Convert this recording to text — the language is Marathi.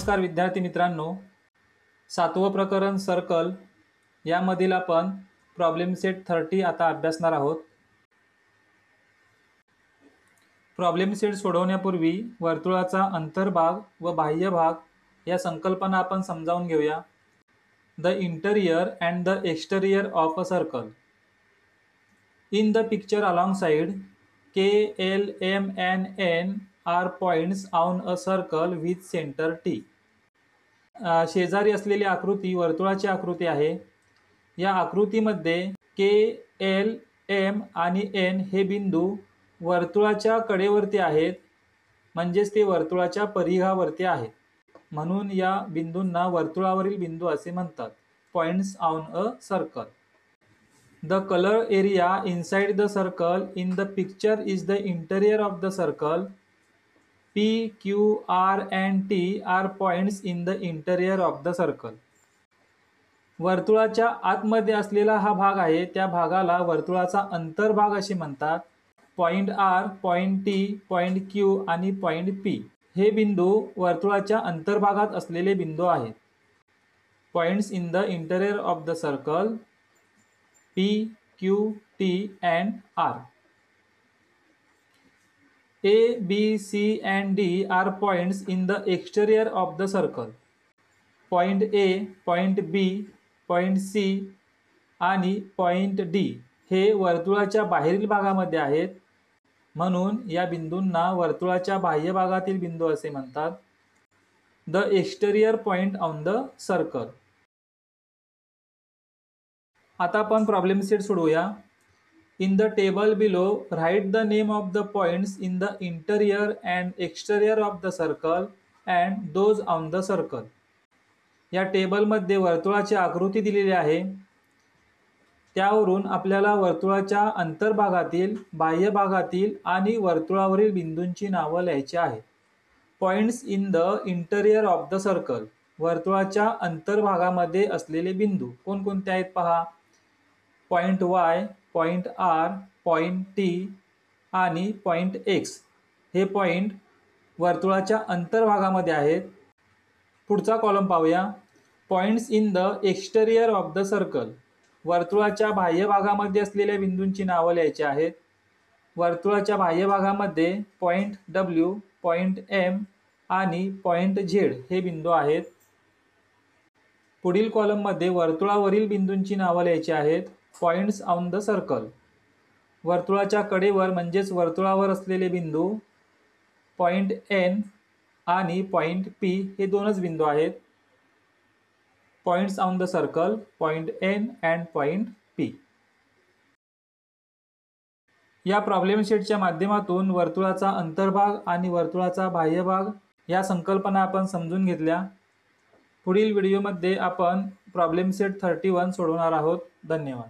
नमस्कार विद्यार्थी मित्रांनो, 7वं प्रकरण सर्कल यामधील आपण प्रॉब्लेम सेट 30 आता अभ्यासणार आहोत। प्रॉब्लेम सेट सोडवण्यापूर्वी वर्तुळाचा अंतर्भाग व बाह्य भाग या संकल्पना आपण समजावून घेऊया। The interior and the exterior of a circle. In the picture alongside, K, L, M and N are points on a circle with center T. शेजारी असलेली आकृती वर्तुळाची आकृती आहे। या आकृतीमध्ये K, L, M आणि N हे बिंदू वर्तुळाच्या कडेवरती आहेत, म्हणजेच ते वर्तुळाच्या परिघावरती आहेत, म्हणून या बिंदूंना वर्तुळावरील बिंदू असे म्हणतात, points on a circle. The color area inside the circle in the picture is the interior of the circle. P, Q, R and T are points in the interior of the circle. वर्तुळाच्या आतमध्ये असलेला हा भाग आहे, त्या भागाला वर्तुळाचा अंतर्भाग असे म्हणतात। Point R, point T, point Q आणि पॉइंट P हे बिंदू वर्तुळाच्या अंतर्भागात असलेले बिंदू आहेत। Points in the interior of the circle P, Q, T and R. A, B, C and D are points in the exterior of the circle. Point A, point B, point C आणि point D हे वर्तुळाच्या बाहेरील भागामध्ये आहेत, म्हणून या बिंदूंना वर्तुळाच्या बाह्य भागातील बिंदू असे म्हणतात। The exterior point on the circle. आता आपण प्रॉब्लेम सेट सोडवूया। In the table below right the name of the points in the interior and exterior of the circle and those on the circle. या टेबलमध्ये वर्तुळाची आकृती दिलेली आहे, त्यावरून आपल्याला वर्तुळाच्या अंतर्भागातील, बाह्य भागातील आणि वर्तुळावरील बिंदूंची नावं लिहायची आहेत। Points in the interior of the circle, वर्तुळाच्या अंतर्भागामध्ये असलेले बिंदू कोणकोणते आहेत पहा। Point Y, point R, point T आणि पॉइंट X हे पॉइंट वर्तुळाच्या अंतर्भागामध्ये आहेत। पुढचा कॉलम पाहूया। Points in the exterior of the circle, वर्तुळाच्या बाह्य भागामध्ये असलेल्या बिंदूंची नावं लिहायची आहेत। वर्तुळाच्या बाह्य भागामध्ये पॉइंट W, पॉइंट M आणि पॉइंट Z हे बिंदू आहेत। पुढील कॉलममध्ये वर्तुळावरील बिंदूंची नावं लिहायची आहेत। पॉइंट्स ऑन द सर्कल, वर्तुळाच्या कडेवर म्हणजेच वर्तुळावर असलेले बिंदू पॉइंट N आणि पॉइंट P हे दोनच बिंदू आहेत। Points on the circle, point N and point P। या प्रॉब्लेम सेटच्या माध्यमातून वर्तुळाचा अंतर्भाग आणि वर्तुळाचा बाह्य भाग या संकल्पना आपण समजून घेतल्या। पुढील व्हिडिओमध्ये आपण प्रॉब्लेम सेट 31 सोडवणार आहोत। धन्यवाद।